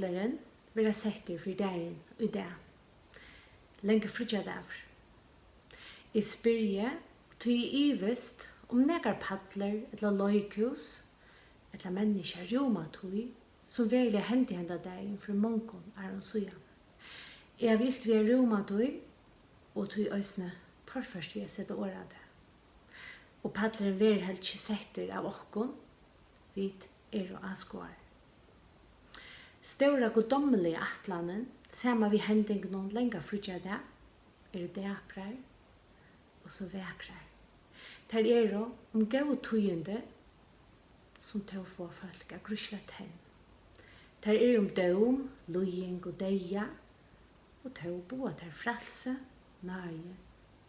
palleren vera settir fyrir daginn í dag. Langafríggjadagur. Jeg spyrje, tog ivist nekar pallar eller loikhus, eller mennesker roma tog, som verilig hendi henda daginn for mongon og sujan. Jeg vilt vi roma tog, og tog eisini torførst vi sette årade. Og palleren veri helt ikke setter av okkon, vit og askoar. Stora godommelige atlanen, sama vi hendingen noen langafríggjadag, det apríl, og så vekrar. Der gau tøyende, som til å få folk av gruslet hen. Der døm, løying og deia, og til å bo til frelse, nøye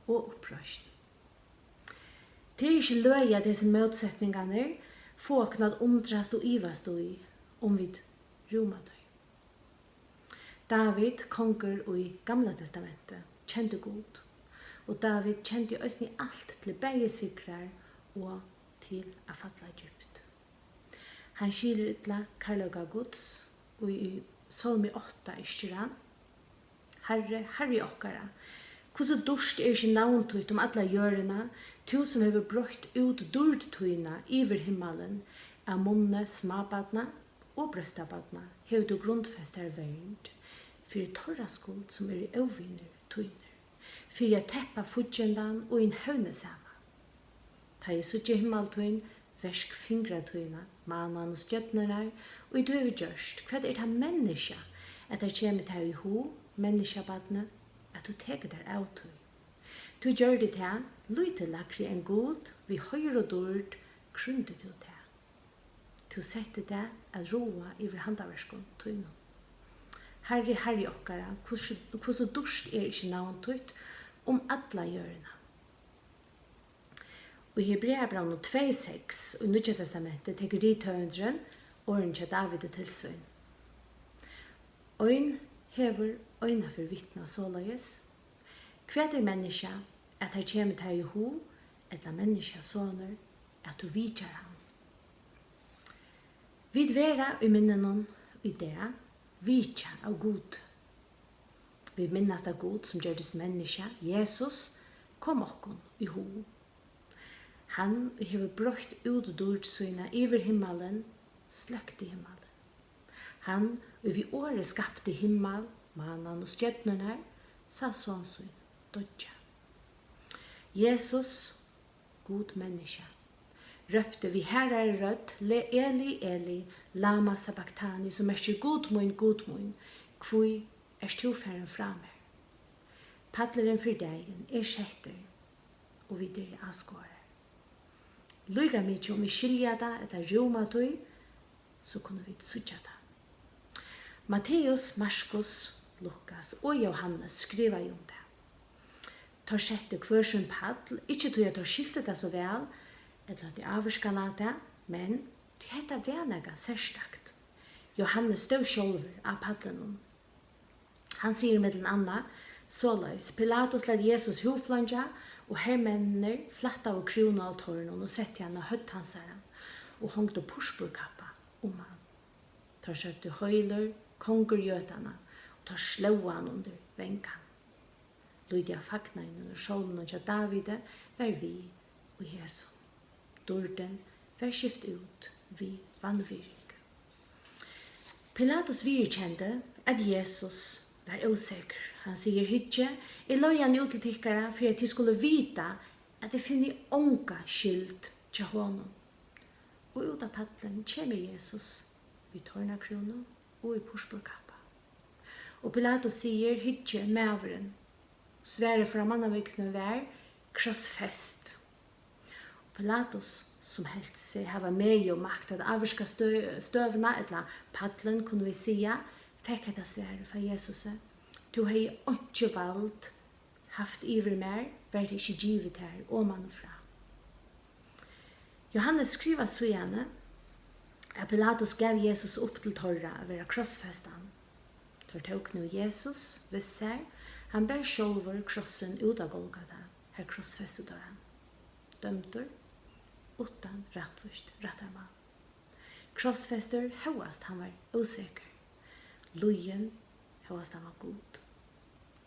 og opprøsning. Det ikke løye disse motsetningene, få knall undrast og ivast i, vi roma døy. David, konger i Gamla testamentet, kjente god, og David kjente jo alt til begge sikrar og til å falle Egypt. Han skiler ytla karløga gods, og i Salmi 8 styran, Herre okkara, hvordan dorst ikke navntøyt alla jørena, to som hever brøtt ut dordtøyna iver himmelen, av munne smabadna og brøstabadna, hever du grunnfest her vernd, for Tóra skuld som i øvvinner tøyner, for jeg teppa fudgendan og in høvnesama. Ta i suttje himmeltøyn, versk fingratøyna, manan og stjøtnerne, og i døve gjørst, hva det menneska, at det kommer til i ho, menneskabadne, at du teker der av tøy. Du gjør det til, lute lakri en god, vi høyre og dord, grunde du til. Du setter det at roa iver handaverskon tøyno. Herre okkara, hvordan dorst ikke navntøyt alla jørena. Og i Hebreabrevet 2:6 og i Nýggja testamentet tekur rithøvendren åren til David og tilsøyn. Øyn hever øyna for vittna såleis. Hva menneska at her kommer til i ho, eller menneska såner, at du vidjar han. Vid vera i minnenon i det, vidja av god. Vi minnast av god som gjørdes menneska, Jesus, kom okkon i ho. Han hever brøtt ut dordsyna iver himmelen, sløkt i himmelen. Han, vi året skapte himmel, mannen og stjøtnerne, sa sånn dødja. Jesus, god menneske, røpte vi herre rødt, le Eli, Eli, lama sabachthani, som god mun, kvui stofæren fram her. Paddleren for dagen setter, og vi dyr askåre. Lyga mykje vi skilja da, eller roma tøy, så kunne vi sutja da. Matteus, Markus, Lukas og Johannes skriva om det. Tar sette hver sin paddel, ikke tog jeg tar skilte det så vel, eller at de avskala det, men det heter venega særstakt. Johannes stod sjølver av paddelen. Han sier mellom anna, såleis, Pilatus led Jesus hoflanja, og hermenner flatta av krona av tårnen og sette henne høtt hans herren, og hongte pursburkappa han. Tar sette høyler, konger gjøtana, og tar slåa han under venkan. Lydia fakna inn under sjålen og Davide, var vi og Jesu. Dorden var skift ut vi vannviring. Pilatus virkjente at Jesus var osäker. Han sier hytje, jeg løy han ut til tikkara for at de skulle vite at de finner ånga skyld til honom. Og ut av paddelen kommer Jesus vid tårnakrona og i pursburkappa. Og Pilatus sier hytje maveren, svære fra mannavikne vær, krossfest. Og Pilatus, som helst seg hava med og makt at avvarska støvna, eller paddelen kunne vi sia, fikk dette svære fra Jesus. Du hei ikke valgt haft iver mer, var det ikke givet her, og man fra. Johannes skriver så gjerne at Pilatus gav Jesus opp til Tóra å være krossfestan. Tór tok nå Jesus, visst seg, han bær sjølver krossen ut av Golgata, her krossfestet av han. Dømter, utan rattvist rattarmann. Krossfester høyast han var osäker. Lujen hava stava god.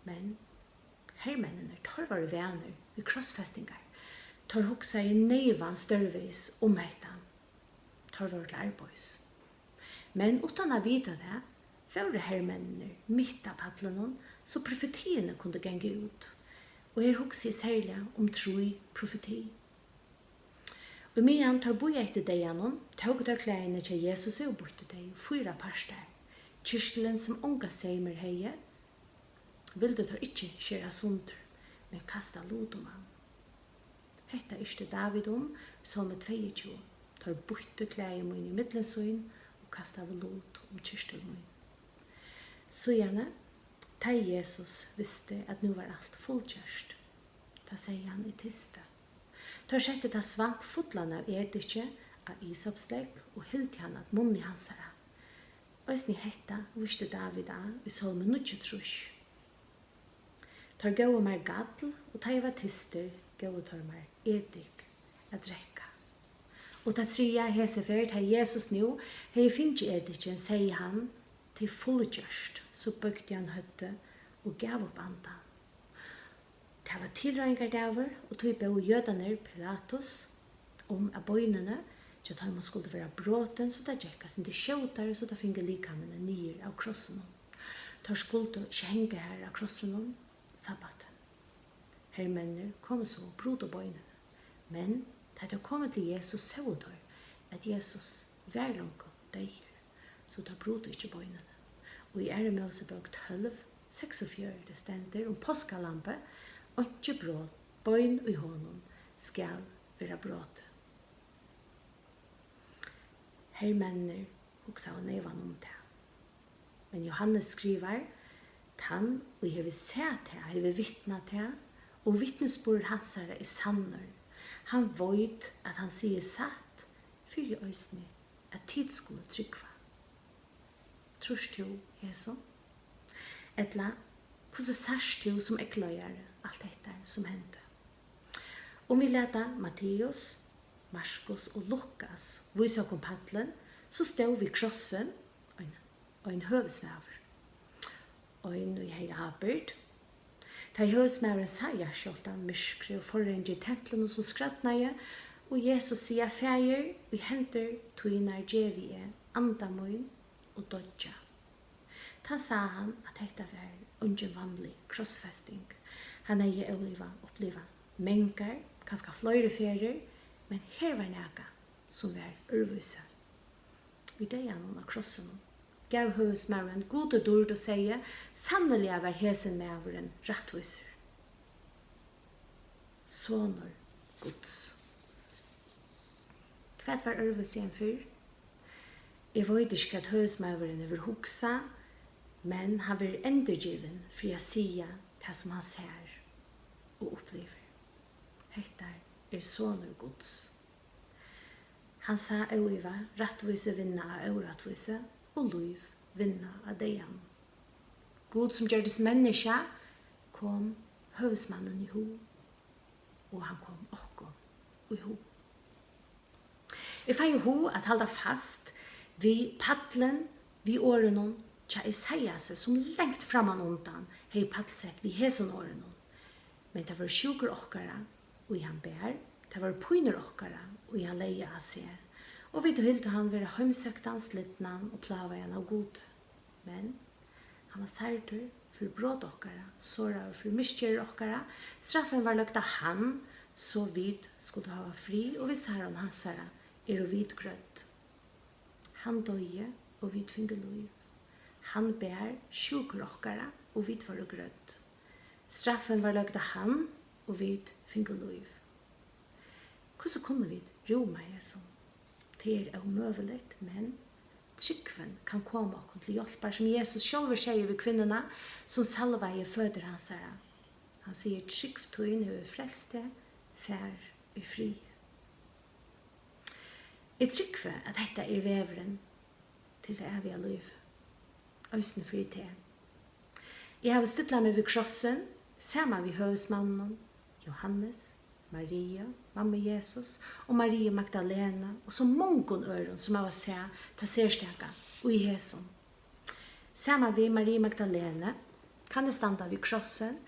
Men hermennene tar var venner ved krossfestingar. Tar hugsa i neivan størvis hetta. Tar var til arbeids. Men utan å vite det, føre hermennene midt av paddelen, så profetiene kunne genge ut. Og her hugsa særlig tro profeti. Og medan tar boja etter deianon, tog der klæene til Jesus og bytte deg 4 parster. Kyrkelen som unga seimer heie, vilde tar ikkje skjera sunter, men kasta lot han. Hetta yrste David Salme 22, tar bytte klæe mun i middlensøyn og kasta av lot kyrkelen mun. Så gjerne, ta Jesus visste at nu var alt fullkjørst. Da sier han i tiste. Tar sette ta svamp fotlarna av edikje av isopslegg og hilti han at munni hansara. Øysni hetta visste David i Salme 23. Tar gau mer gadl og ta var tister gau tar mer edik a drekka. Og ta tria hesefer ta Jesus nu hei finnji edikjen, sier han, til fullgjørst, så bøkte han høtte og gav opp andan. Det var tilrøyngar daver, og tog bau jødaner Pilatus at bøynene, så at man skulle være bråten, så det gikk sin til skjøtare, så det finner likamene nyer av krossen. Tar skulle ikke henge her av krossen sabbaten. Hermenner kom så og brot av bøynene, men da de kom til Jesus, så tar at Jesus var langt deg, så tar brot ikke bøynene. Og i Mosebok 12:46 det stender påskalampe, og ikke brot, bøyn i hånden skal være brot. Hermenner hugsa av nevan det. Men Johannes skriver, han og jeg vil se til, jeg vil vittne til, og vittnesbord hans er sanner. Han vet at han sier satt, for i eisini, at tid skulle trykva. Trus du, hesum? Etla, hvordan sars du som ekløyere alt dette som hendte? Om vi leta Matteus, Markus og Lukas vise oss paddelen, så stod vi krossen og en høvesmaver. Og en hei arbeid. Da høvesmaveren sa hjerskjoltan, myskre og forrenge i templene som skrattneie, og Jesus sier feir, vi henter tøyner djevige, andamøyn og dodja. Da sa han at dette var ungen vanlig krossfesting. Han hei oppleva mengar, kanskje flere ferier, men her var næga som var urvise. Vi deg han av krossen gav høvesmauren gode dord og sier, sannelig var hesenmauren rettviser. Sonor Guds. Hva var urvise igjen for? Jeg vet ikke at høvesmauren vil hugsa, men han vil endurgiven for å si det som han ser og opplever. Hetta sonur Guds. Han sa øyva, rettvise vinna av øyrattvise, og liv vinna av deian. Gud som gjørdes menneska, kom høvesmannen i ho, og han kom okkom i ho. Jeg feier ho at halda fast vi paddlen, vi årenon, tja Isaias som lengt framan undan, hei paddelsett vi hesum årenon. Men det var sjuker okkara, og han bær, det var pøyner okkara, og han leie av seg. Og vi hylte han være heimsøktan, slittnan og plavajan av god. Men han var særdur for brot okkara, såra for miskjer okkara. Straffen var løgt av han, så vid skulle ha fri, og vi sa han hansara, og vid grøtt. Han døye, og vid finge liv. Han bær sjuker okkara, og vid var grøtt. Straffen var løgt av han, og vid finge liv. Hvordan kunne vi roma Jesus? Det omøvelig, men tryggven kan komme okkur til hjelper, som Jesus selv sier ved kvinnerne, som salva i føder hans herre. Han sier, tryggvtøyen er frelste, fær i fri. Jeg tryggve at dette er veveren til det evige liv. Øysene fri til. Jeg har stittlet meg ved krossen, sammen ved høvesmannen, Johannes, Maria, mamma Jesus, og Maria Magdalena, og så mange øren som jeg var se til særsteka og i hesum. Samma vi Marie Magdalene kan det standa vid krossen,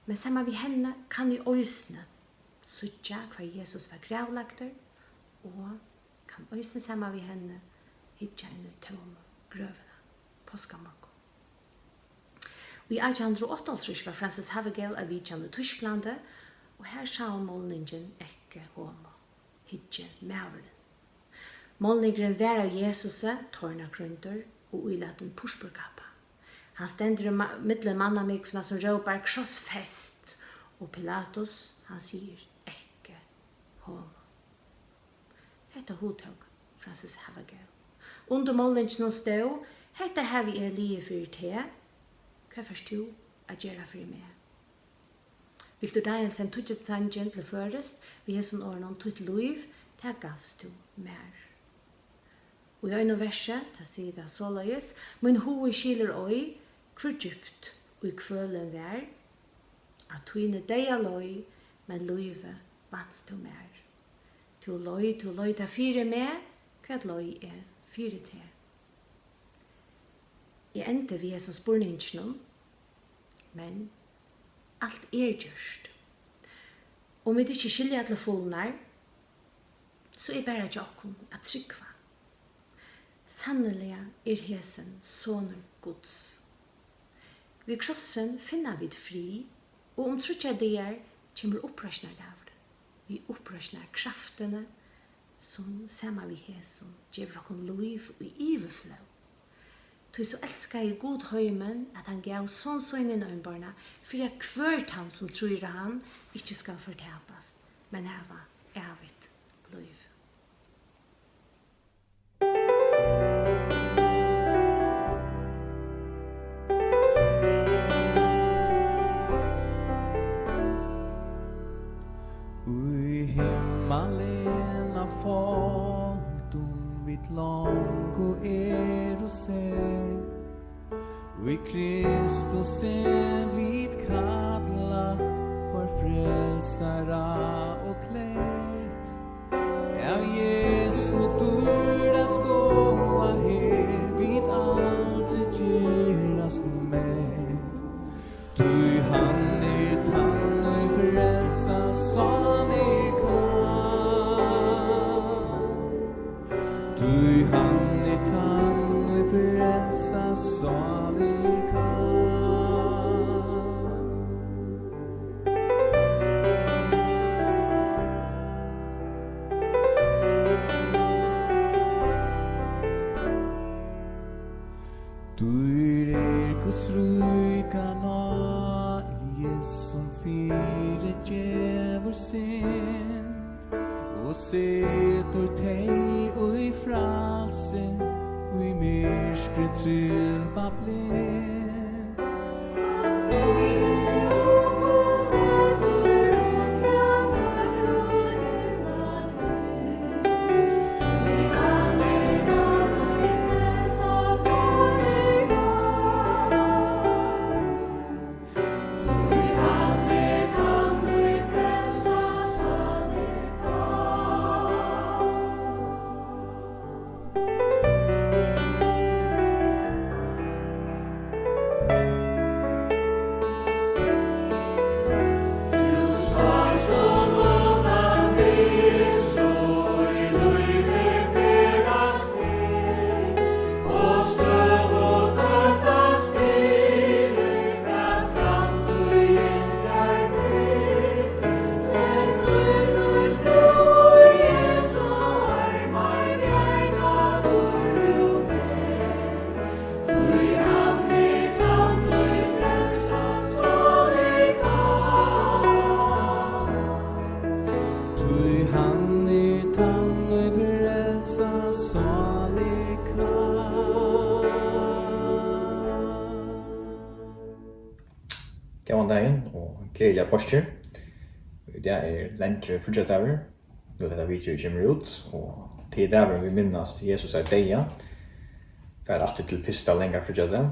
men samma vi henne kan i øysene suttja hver Jesus var gravlagter, og kan øysene samma vi henne hitja inn i tom grøvene, påskamorgon. I 1838 var Francis Havegel av vidjan i Tysklandet, og her sa målningen ikke homo, hitje maveren. Målningen var av Jesuset, tårnagrunter og uilaten pushburgapa. Han stender i middelen mannamikvna som råpar krossfest, og Pilatus, han sier ikke homo. Hetta hotog Francis Havegel. Under målningen stod, hetta har vi livet for te, hva først du at gjøre for meg? Victor Danielsen tog et sangen til først, vi har sånn åren om tog liv, det gavst du mer. Og i øyne verset, det sier det såleis, min hoved skiler øy, hvor djupt og i kvølen vær, at tøyne deg løy, men løyve vannst du mer. Tu løy ta fire med, hva løy er fire til. Jeg endte vi som spurningen, men alt gjørst. Om vi ikke skiljer til fullnar, så bare jokken at trykva. Sannelig hesen soner Guds. Vid krossen finner vi fri, og om trutja det kommer opprøsner av det. Vi opprøsner kraftene som samar vi hesen gjør okken liv og iveflå. Tu så elskar jeg god høymen at han gav sånn inn i øynbarna, for jeg kvørt han som tror han ikke skal fortapast, men hava evigt liv. Ui himmalena mitt långo och se. Vi Kristus vid kalla vår frälsara och klätt. Av Jesu turdas gåa her vid aldrig geras med. Du han tann och frälsa salig Du han tann och frälsa salig Du Guds rika nåd som fyre djävur synd och setor teg och i fralse och i myrskre trylpa blind. Gåan dagen og gledelige postur. Det lenge fruggjadagur. Nå dette video kommer ut, og til dagen vi minnast Jesus deia. For alltid til fyrsta lenga fruggjadagur,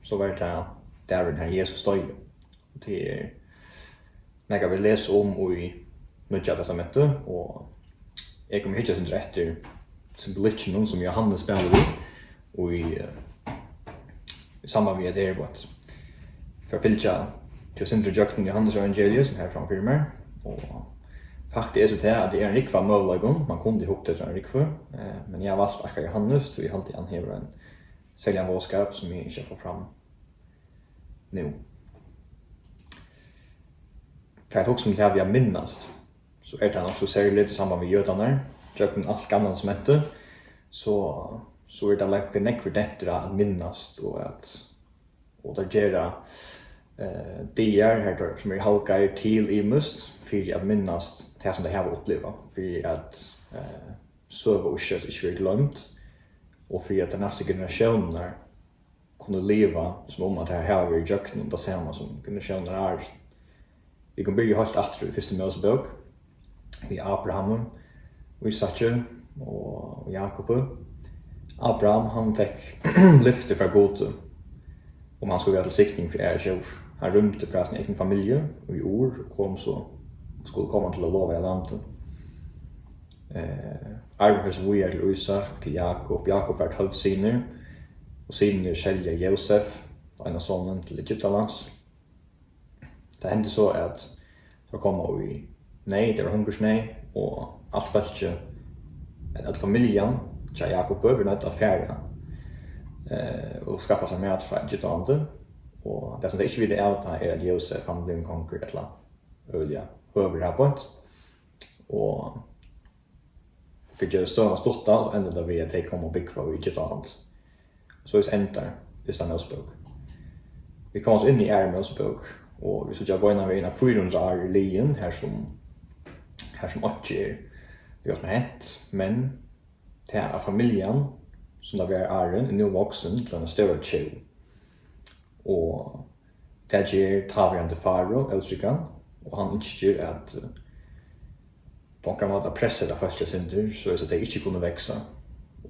så var det dagen her Jesus døy. Det nekka vi leser om i Nødja testamentet, og jeg kommer hitja sin etter symbolikken som Johannes spiller i, og i i samband med det arbetet. For å fylle til Sindre Jøkken Johannes evangeliet som her framfyrer meg, og faktisk så til at det en rikva måløygon, man kunne hukt etter en rikva, men jeg har valgt akkurat Johannes, og jeg alltid anhever en særlig våskap som jeg ikke får fram nå. For jeg tok som til at vi har minnast, så det også særlig i samband med jødene, Jøkken alt gammel som heter, så det lagt en nekk for dette at minnast, og det gjør dier her som halkar til i must, for at minnast det som de har opplevd, for at søve og ikke blir glemt, og for at de neste generasjoner kunne leve som at det har vært jøkken, det samme som generasjoner Vi kan begynne helt etter i første Mosebok, vi Abraham, og Isakje, og Jakob. Abraham, han fikk lyfte fra Gode, om han skulle være til sikting for själv. Han rymte fra sin egen familie, og i år skulle komme til å love i landet. Arvehus vujer til Isak, til Jakob. Jakob var 12 siner, og siner skjelja Josef, en av sonen til Egyptalands. Det hendte så at det kom i nej, det var hungersnei, og alt falske, at familjen til Jakob var nødt til å ferie og skaffa seg mat fra Egyptalandet. Og det som det ikke ville avta at Josef han ble en konkur et eller annet over her på et. Og fikk gjøre større ståtta, så endte det ved at de kom og bygge fra Egyptalandet. Så vi ender første Mosebok. Vi kom oss inn i Mosebok, og vi skulle gå inn av en av 400 år i lien, her som ikke det som hent, men det er familien som da vi er nå voksen til en større tjej. Og det gjør taverende faro, uttrykkan, og han ikke gjør at på en måte presset av første synder, så at de ikke kunne vekse.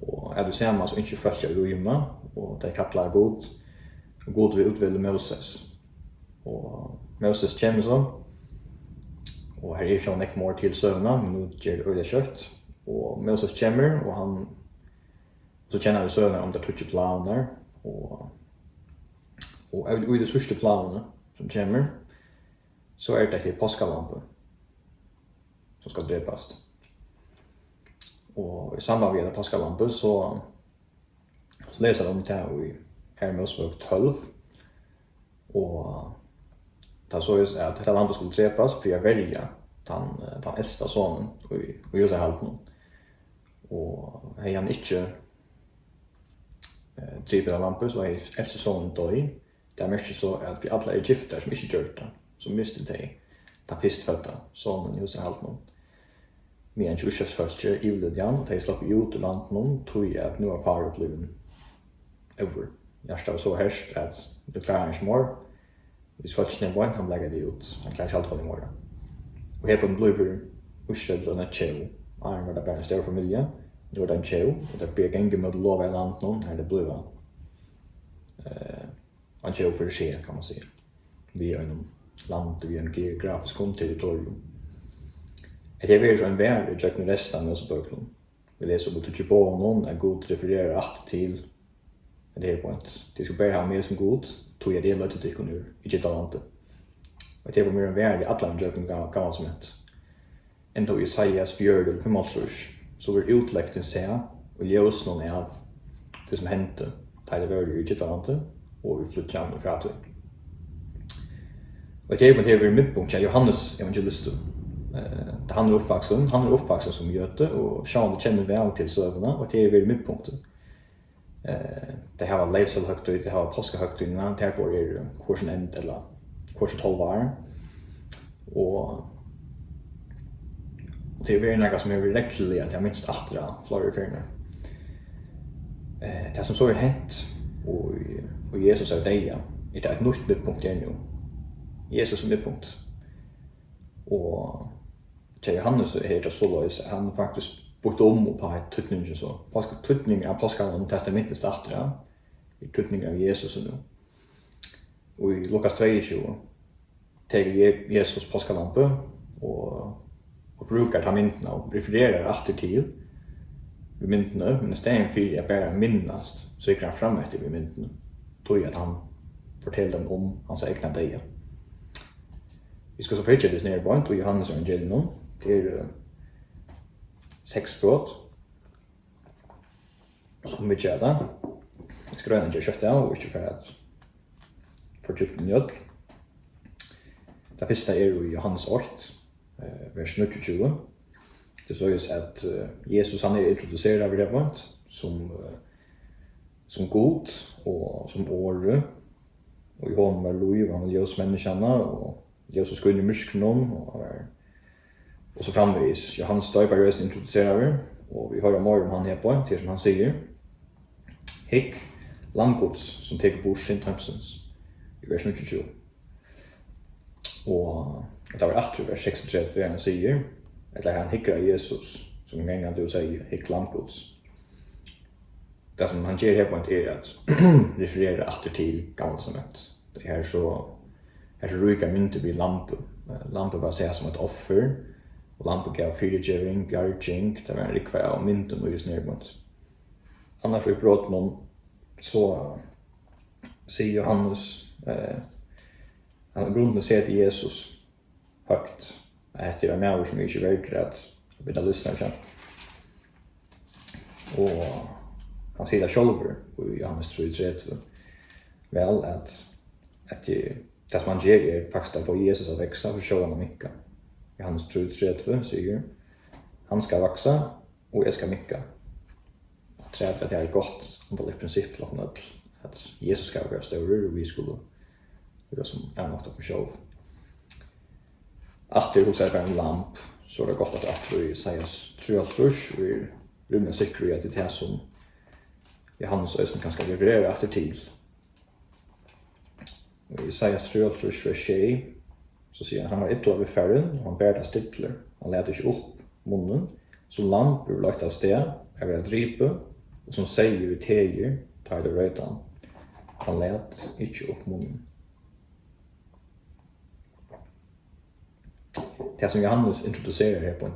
Og er du sammen som ikke første rymma, og de kattler god, og god vil utvelde Moses. Og Moses kommer så, og her er ikke han ikke mer til søvnene, men nå gjør det øyelig kjøtt. Og Moses kommer, og så kjenner vi søvnene om det tutsi planer, og i det største planene som kommer, så er det til påskalampe som skal drepast. Og i samband med påskalampe så leser de om det i Mosebok 12, og det så just at dette lampe skulle drepast for å velge den eldste sonen i Josefhalten. Og hei han ikke driver lampe, så hei eldste sonen døy. Det er mest så at vi alle egypter som ikke gjør det, som mistet de den førstfødte sonen i Josefhalten. Vi er ikke utkjøpsfølge i Ulydjan, og de slapp ut i landet, tror jeg at nå er fare blevet over. Hjertet var så herst at du klarer ikke mer. Hvis folk ikke er han legger det ut. Han klarer ikke alt på det i morgen. Og her på den blir utskjedd av en tjeo. Arne var det bare en større familie. Nå er det en tjeo, og det blir gengelig med å love i landet, her det blir en tjeo for skje, kan man si. Vi er en land, vi er en geografisk territorium. Det er så en vær i Jøkken resten av Mosebøkene. Vi leser om at noen er god refererer alt til det her point. De skal bare ha med som god, tog jeg det løte til ikke i Egyptalandet. Og det var mer en vær i alle Jøkken gammel som hent. Enda i Isaias 4:5, så var utlekt en se, og ljøs noen av det som hendte til det var i Egyptalandet, og vi flyttet hjemme fra til. Og det var midtpunkt til Johannes evangelisten. Han er oppvaksen som jøte, og Sean kjenner vel til søvnene, og det er midtpunktet. Det har vært leivselhøgtøy, det har vært påskehøgtøyene, det her bare kursen end, eller kursen 12 år. Og det er noe som er virkelig at jeg minst etter flere feriene. Det som så er hent, og Jesus er deg, er det et nytt midtpunkt igjen jo. Jesus er midtpunkt. Og til Johannes er det så løs, han faktisk brukt om på et tøtning så. Tøtning av påskallen testamentet starter i tøtning av Jesus nå. Og i Lukas 23 teger Jesus påskallampe og bruker ta myntene og refererer alltid til myntene, men i stedet for jeg bare minnast, så gikk han frem etter myntene. tog att han fortäller dem om hans egna döja. Vi ska så fortsätta det nere på Johannes evangelium till 6 brott som vi gör det. Vi ska röna göra kött av och inte för att fördjupa mjöl. Det första är i Johannes 8, vers 29. Det sägs att Jesus han är introducerad vid det point som god och som åre. Och i honom var liv, han var ljusmänniskorna och Jesus skulle in i myskron och så framvis. Johannes döpar rösten introducerar och vi hör om han här på till som han säger. Hick lamgods som tar bort sin tempsens i vers 22. Och det var 8 vers 36 han säger. Eller han hickar Jesus som en gång du säger hick lamgods. Det som han ger här på är att referera åter till gamla testamentet. Det här så rika mynter vid lampor. Lampor var sett som ett offer. Och lampor gav fyrtjäring, bjarging. Det var en rikvä av mynten och just nerbund. Annars i brotten så säger Johannes han grunden säger till Jesus högt. Att det är människor som inte verkar att vilja lyssna på. Och han säger det själv i Johannes 3:30 väl att det som han ger är faktiskt att få Jesus att växa och själva mycket. Johannes 3:30 säger han ska växa och jag ska mycket. Att säga att det är gott underligt princip att Jesus ska vara större och vi skulle det som är något på själv. Att det också är en lamp så är det gott att vi säger 3:30 och vi rymmer säkert att det är som Johannes östen kanske referera efter till. Och i Isaias 3:30 vers 6 så säger han var illa vid färden och han bärda stittler. Han lät inte upp munnen. Så lamp ur lagt av sted över att dripa och som säger i teger tar det rödan. Han lät inte upp munnen. Det som Johannes introducerar här på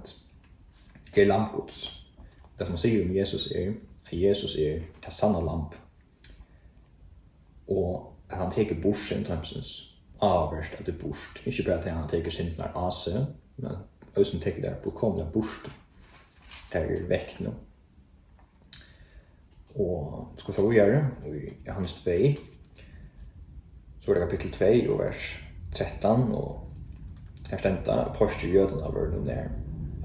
är lampgods. Det som man säger om Jesus är att Jesus är det sanna lamp. Och han tar bort sin tempsens avvärst att det är bort. Inte bara att han tar sin när ase, men också tar det fullkomliga bort. Det är väck nu. Och ska vi få göra i Johannes 2 så är det kapitel 2 och vers 13 och här stämta påskjöden av den där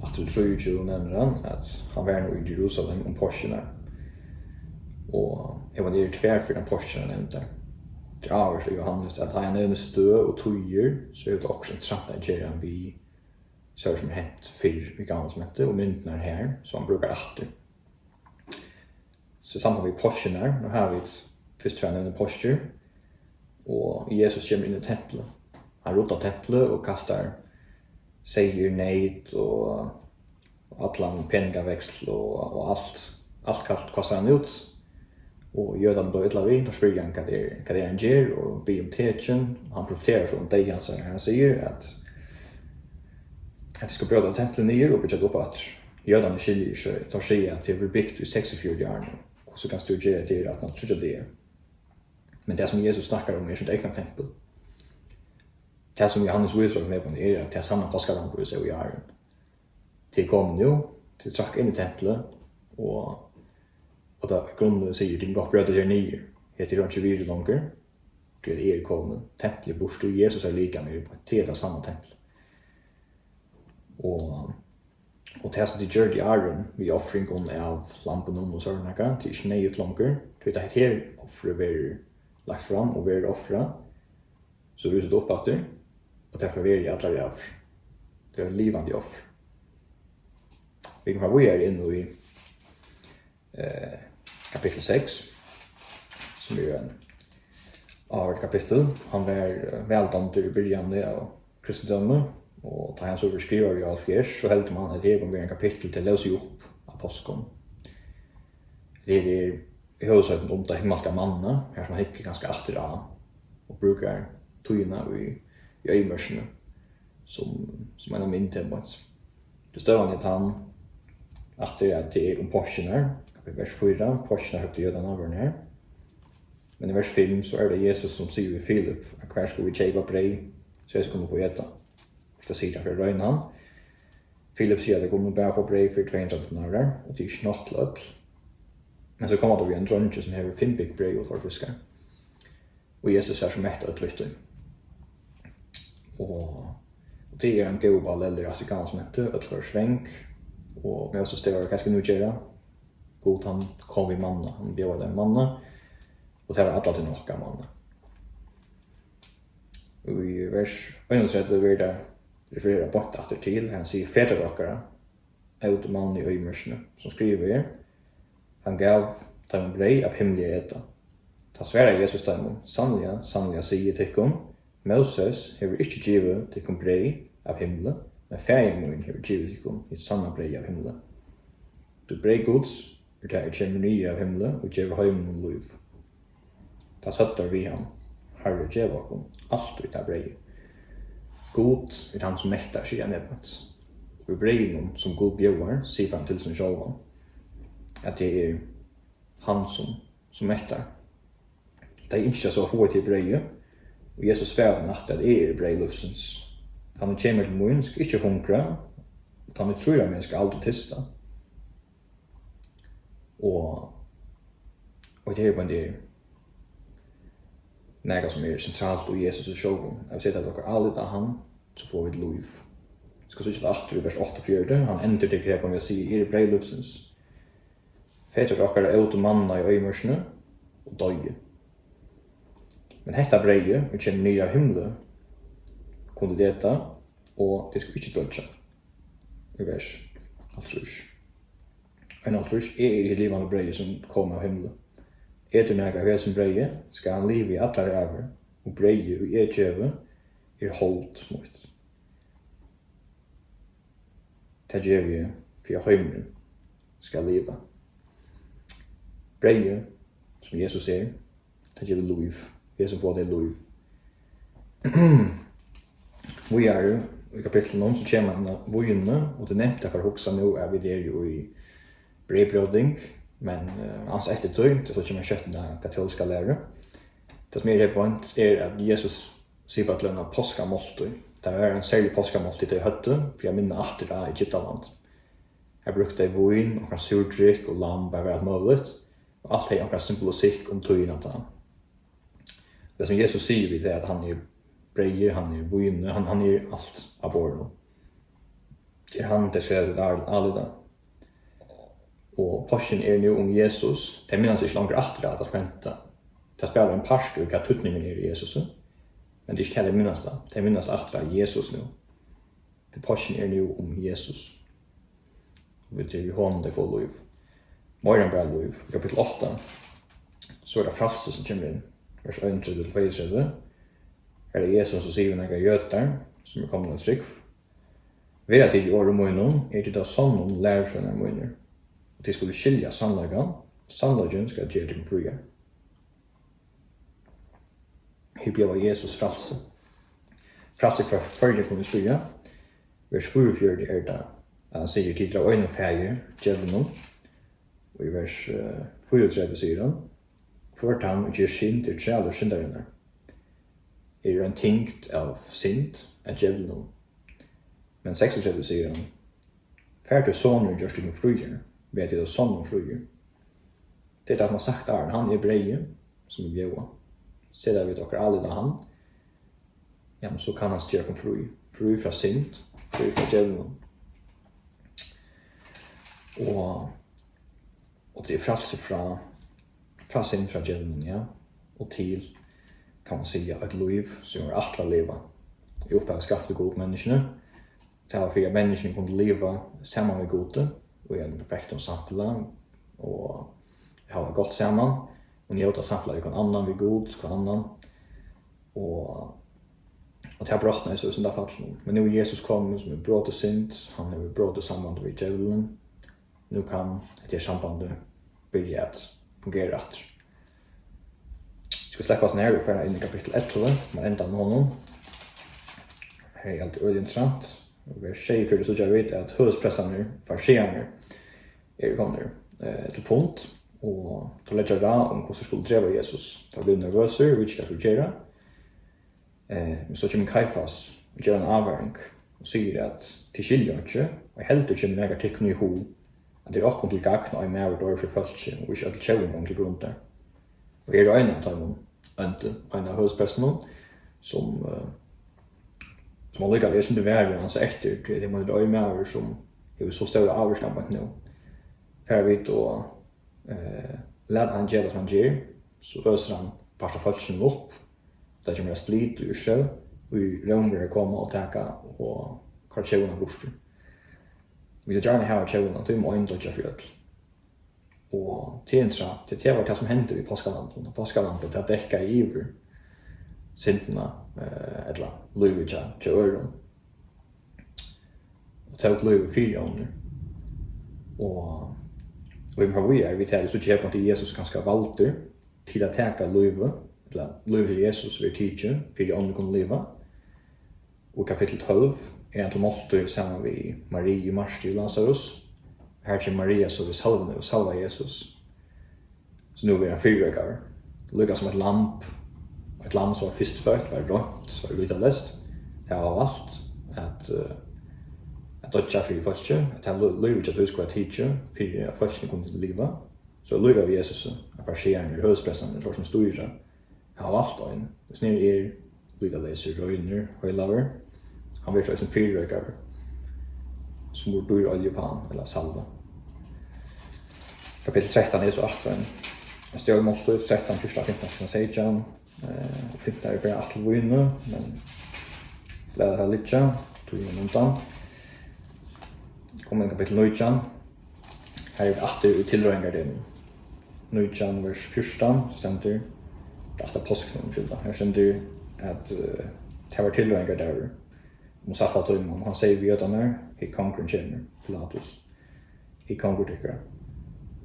att du tror ju nämner han att han var nog i Jerusalem om påskarna. Och jag var nere tvär för den påskarna nämnde. Det är avvärst Johannes att han är stö och tojer så är det också intressant att göra vi så som hänt för i gamla testamentet och myntnar här som brukar åter. Så samma vi påskarna, nu har vi först två nämnde påskar och Jesus kommer in i templet. Han rotar templet och kastar säger nej och allan pengaväxel och allt kastar han ut. Och jödan blir illa vid och spyr han vad det är han ger och be om techen. Han profiterar så om det han säger att det ska bröda templet ner och bygga upp att jödan skiljer sig. Tar sig att det blir byggt i 64 år. Och så kan du göra till att man tror det. Men det som Jesus snackar om är sitt egna tempel. Det som Johannes visar med på är att det är samma påskalamp i sig och gör. Till kom nu, till track in i templet och där grunden säger din gott bröd är nio. Heter det inte vidare långt. Det är kommen. Templet bort och Jesus är lika med på till samma tempel. Och det som det gör i arren vid offringen av lampen och sådana till snöjt långt. Det är här offret blir lagt fram och blir offra. Så rusar det upp att det. Och därför är det alla offer. Det är livande offer. Vi kan vara in i kapitel 6 som är en avvärd kapitel. Han var väldant i början av kristendöme och tar hans överskriver i Alfjärs så helt man att det är en kapitel till lösa upp av påskon. Det är i huvudsaken om det himmelska manna här som hickar ganska efter av och brukar tugna i öjmörsene som en av min temmat. Det står att han efter att det är om påskarna vers 4, påskarna högte jödarna var här. Men i vers 5 så det Jesus som sier ved Filip at hver skulle vi kjeipa brei så jeg skulle få etta. Det sier han for å røyne han. Filip sier at jeg kunne bare få brei for 200 denarer, og det er ikke nok til ødel. Men så kommer det vi en dronje som hever 5 big brei og for fiskar. Og Jesus er som mett ødel lytte. Og det er en god ball eller afrikansk mette, ødel for svenk, og med oss det var ganske nødgjera. God han kom i manna, han bjør den manna, og det var alle til nokka manna. Og i vers 31 vil det referere bort etter til, han sier fedre dokkara, ut mann i øymersene, som skriver han gav dem brei av himmelige eta. Ta sværa Jesus dem, sannliga sier tikkum, Moses hever ikke givet tikkum brei av himmelen, men fægimmun hever givet tikkum i sanna brei av himmelen. Du brei gods, det er kjemmer nye av himmelen, og gjever høymen og liv. Ta søttar vi han, Herre gjev okkom, alt ut av brei. God er han som mektar, sier han nedbøtt. Og i breien som God bjøver, sier han til sin sjølvan, at det er han som mektar. Det er ikke så få til breie, og Jesus sverger natt at det er brei lufsens. Han kommer til moen, skal ikke hungre, og han tror at man skal aldri tista. Og det er bare det nega som er sentralt og Jesus og sjålen. Jeg vil si at dere alle av han, så får vi et liv. Jeg skal sikkert alltid i vers 8-4, han ender det grep om jeg sier, brei lufsens. Fætja dere er ut og manna i øymørsene, og døye. Men hetta breie, vi kjenner nye av himmelen, kunne detta, og det skulle ikke dødja. I vers 8. En altrus er i livande breie som kommer av himmelen. Etter nægra hesum breie skal han live i allar æver, og breie og edjeve er holdt mot. Det gjør vi for høymeren skal liva. Breie, som Jesus sier, det gjør vi liv. Jesus får det liv. Vi er i kapitlet så kommer han av vojene, og det nevnte for å hoksa nå er vi der jo i brevbrøding, men hans ettertøy, det kommer kjøtten av katolska lære. Det som er det point er at Jesus sier på at lønna påskamåltøy. Det var en særlig påskamåltøy til høtte, for jeg minner alltid av Egyptaland. Jeg brukte vojn, og surdrikk og lam, bare vært mulig, og alt er akkurat symbolistikk om tøyene til han. Det som Jesus sier det er at han er breie, han er vojne, han er alt av båren. Det er han det skjer det alle da. Og porschen er nu om Jesus, det minnes ikke langer etter at det spente. Det spiller en parst i hva tutningen er i Jesus, men det er ikke hva det minnes da. Det minnes etter Jesus nu. Det porschen er nu om Jesus. Vi til hånden det får liv. Morgen bra liv. I kapittel 8, så er det frelse som kommer inn. Vers 1-32. Her er Jesus som sier noen jøter, som er kommet av strikv. Vera tid i år og møynum, er det da sånn lærer fra denne møyner. Og de skulle skilja sannlagan, og sannlagan skal gjøre dem fruer. Her blir Jesus frelse. Frelse fra førre kunne spyrja. Vers 44 er det, han sier til dra øyne feir, gjelden og i vers 34 sier han, ført han og gjør synd til trealer syndarinnar. Er en tingt av synd, av gjelden. Men 36 sier han, fær til soner gjørs til fruer, ved til soner fruer. Det er at man sagt er, han er breie, som er bjøa. Se der vi dere alle da han, ja, men så kan han styr kom fruer. Fruer fra synd, fruer fra gjelden. Og det er frelse fra synd fra gjelden, ja, og til, kan man si, et liv som er alt å leve. I opphavet skapte god menneskene, det var for at menneskene kunne leve sammen med gode, og i en perfekt samfunn, og ha det godt sammen, og njøte samfunn med hver annan, vi god, hver annan, og til brottene så som det er fallet. Men nå Jesus kom som er brått og synd, han er brått og samband med djevelen, nu kan det sambandet börja att fungera rätt. Vi ska släppa oss ner och föra in i kapitel 11, men ända med honom. Här är alltid intressant. Vi säger för det så jag vet att huvudpressarna, farserarna, är kommande till fond. og då lägger jag om hur skulle driva Jesus. Då blir nervöser, vilket jag skulle göra. Men så kommer Kajfas och gör en avvägning och säger att till skiljer inte, och helt inte kommer jag teckna i ho, att det är också till gagn och mer då för folk och inte att tjäna gång till grund där. Och är det en av dem, inte en av huspersonen som har lyckats läsa inte värre än så efter det är det mer som är så stora avskampat nu. För vi då lärde han göra som han gör, så öser han parta folken upp. Det kommer att split ur själv och romer kommer och täcka och kartjona bort. Vi vill gärna ha tjona till och inte för öl. Och till det var det som hände vid påskalampen. Påskalampen till att täcka iver synderna eller lövet till öron. Och ta ut lövet 4 gånger. Och vi tar så tjäpa till Jesus ganska valter till att täcka lövet. Löv til Jesus ved tidsen, for de andre kunne leve. Og kapitel 12 er en til målter sammen med Marie, Marsti og Lazarus. Her til Maria så vi salvene og salva Jesus. Så nu er vi en fyrrøkere. Det lykkes som et lamp som var fyrstfødt, var rønt, var lite lest. Det var valgt at dødja for folket, at han løv ikke at vi skulle ha tidsen, for at folkene kunne leve. Så lykkes vi Jesus, at farsierne, høyspressene, som styrer. Han har valgt en. Hvis ni lite leser røyner, høylaver. Han vet en fyrrøkere som bor dyr olje på han, eller salve. Kapitel 13 er så 18. En stjølmålter, 13, 1, 15, 16. Og 15 er for alt til vøyne, men leder her litt, tog inn undan. Kommer inn kapitel 19. Her er det 8 i tilrøyngardelen. 19 vers 14, stender efter påsken skilda. Här kände att det var tillrängar där. Och sa att han säger vi att han är i konkurrensen Pilatus. I konkurrensen.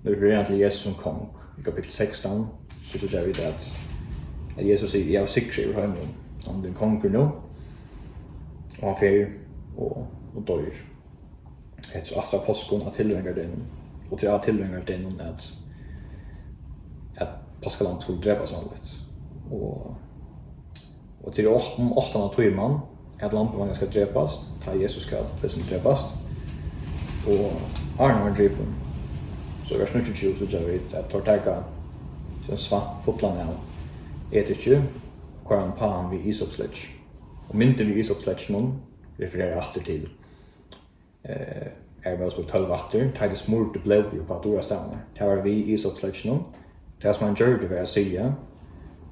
Nu är det egentligen Jesus som kong. I kapitel 16 så gör vi det att Jesus är jag säker över honom. Han blir konkur nu. Och han fer och dör. Det så efter påsken att tillrängar den. Och till att tillrängar den att påskaland skulle dräpas vanligt. Och till 8 timmar att lampan ska dräpas, ta Jesus ska dräpas. Och Arne var dräpen. Så vers 22 så gör vi att tortaka så svart fotlan av. Inte kvar en pan vid isopsledge. Och mynte vid isopsledge någon refererar efter till är väl så 12 vakter, ta det smurt blev vi på Tóra stannar. Ta var vi isopsledge någon. Det som man gör det var att säga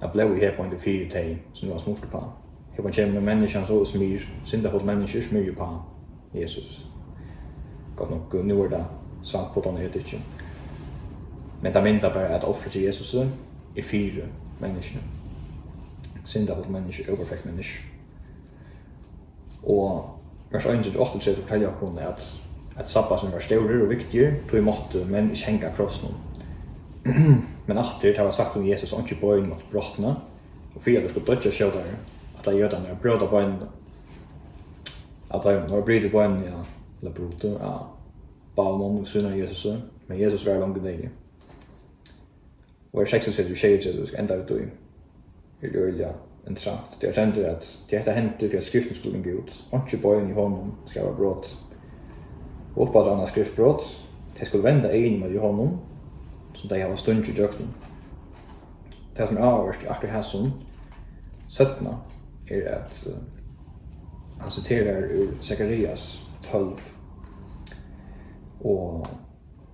att blev vi här på en 4 teg som var smurt på. Här på en med människan så smyr, syndafullt människor smyr på Jesus. Gott nog, nu är det sant på den heter inte. Men det menar bara att offra till Jesus är 4 människor. Syndafullt människor, överfäkt människor. Och vers 1-8 så fortäljer jag hon att sabbaten var större och viktigare, då måtte män inte hänga krossen. Men efter det har sagt om Jesus inte böjning mot brottna och för att det skulle dödja självare att jag gör den här bröda böjning att jag har bryter böjning eller brutet av balmon och syna Jesus men Jesus var långt nere och jag säger att du säger att du ska ända ut i öliga intressant. Det kände att det hände för att skriften skulle gå ut inte böjning i honom ska vara brott och på ett annat skriftbrott det skulle vända in med honom som de har stund i djökten. Det som är avhörst i akkurat hesum 17 är att han citerar ur Zacharias 12 och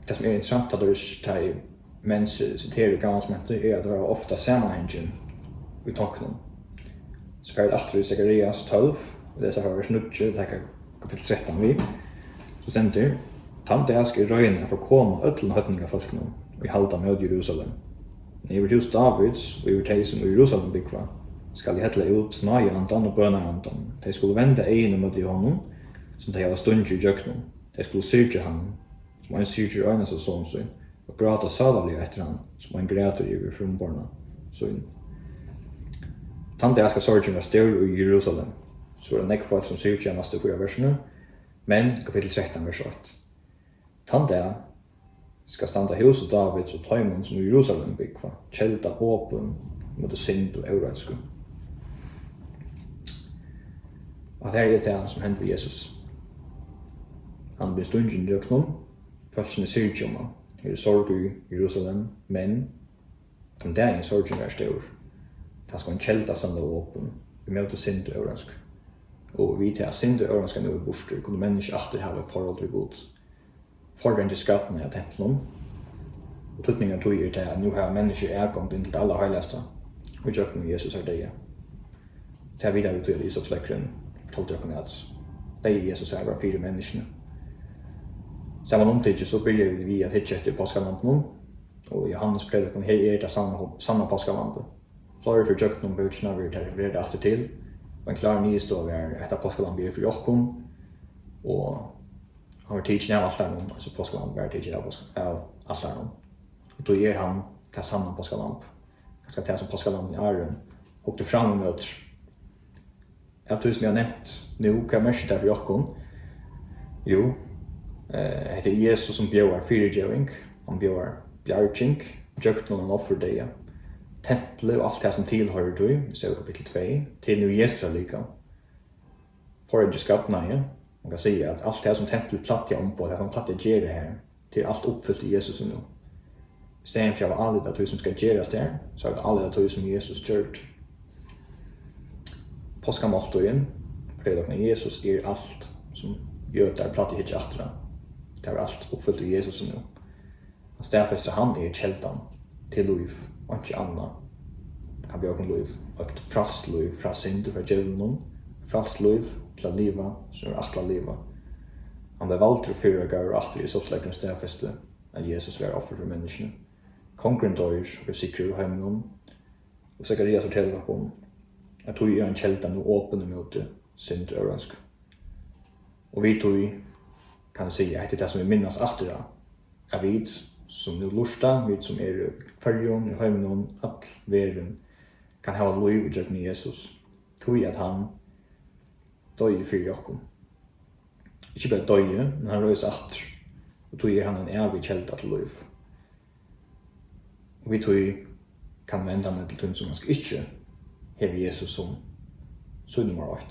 det som är intressant att det män citerar ur gammelsmättet är att det var ofta sammanhängen i tanken. Så för att i Zacharias 12 och det är så här vers 9, det här kapitel 13 vi så stämmer tant jag ska röjna för komma ötlen hötninga folk nu och halda med Jerusalem. När jag hus Davids och över som i Jerusalem byggva skall jag hälla ut najandan och bönarandan. De skulle vända egen mot honom som de har stund i djöknen. De skulle syrja han som en syrja ögnas av sån syn och gråta sadaliga efter han som en gräter över frumbarna syn. Tant jag ska sörja med stör i Jerusalem så är det nekvar som syrja nästa 4 verserna men kapitel 13 vers 8. Tant jag skal standa huset Davids og tøymon som i Jerusalem byggva, kjelda åpen mot synd og eurødsku. Og det er det som hender ved Jesus. Han blir stundjen i øknom, følelsen i syrkjoma, i sorg i Jerusalem, men den dagen sorgen er stor. Det skal en kjelda standa åpen, vi møter synd og eurødsku. Og vi til at synd og eurødsku er noe borster, kunne mennesker alltid ha et forhold til god. Foran til skatten av tempelen, og tøtningen tog til at nå har mennesker ergångt inn til det aller heiligste, og jøkken Jesus er deg. Det er videre til Isopslekkeren, fortalte dere at deg Jesus er bare 4 menneskene. Sammen omtidget så begynner vi at hitje etter påskalampen, og Johannes prediker her er det sanne påskalampet. Flere for jøkken bøkene vi refererer etter til, og en klar nye stå er etter påskalampet er for jokken, og han var tidsen av altarum, altså påskalamp var tidsen av altarum. Og då ger han det sanna påskalamp. Han skal ta som påskalamp i æren, og det fram og møter. Jeg tror som jeg har nevnt nå, hva er mest der for jokken? Jo, det er Jesus som bjør fyrirgjøring, han bjør bjarging, jøkt noen offerdeia. Tempelet og alt det som tilhører du, vi ser kapittel 2, til nu Jesus er lika. Forrige skattnæge, man kan si at alt det som tempelet platt om på, det han platt gjør det her, til alt oppfyllt i Jesus nå. I stedet for alle det som skal gjøres der, så er det alle det som Jesus gjørt. Påskamåltøyen, for det er Jesus er alt som gjør det platt ikke atra. Det er alt oppfyllt i Jesus nå. Og stedfester han er kjeldan til liv, og ikke annet. Kan bli åken liv, og et frast liv fra synd fra djevelen, frast liv til å liva som er atla liva. Han ble valgt til 4 ganger atter i Isopslekkeren stedfeste at Jesus var offer for menneskene. Konkurren døyr og sikrer i heimen, og Zacharias forteller dere om at tog er en kjelda nå åpne møte synd og øransk. Og vi tog kan jeg si at det som vi minnes atter er vi som nu lusta, vi som er i fyrjon, i heimen, all verden kan ha liv i jøkken Jesus. Tog at han døy for jokken. Ikke bare døye, men han røys atter. Og tog er han en evig kjelda til liv. Og vi tog kan venda med til tunn som ganske ikke hever Jesus som nummer 8.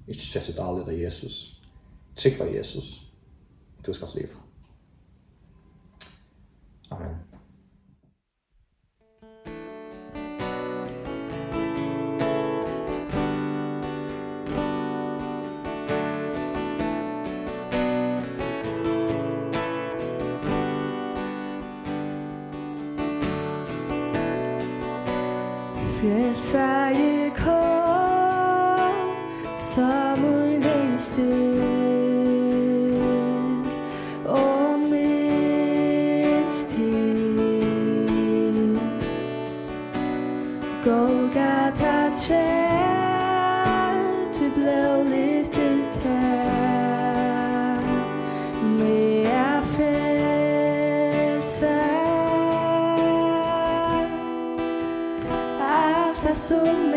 Ikke sett ut alle av Jesus. Trykva Jesus. Du skal liv. Amen. Frelsare kom som en reistil og minst til Golgata træt til blev lyftet her med at frelse alt som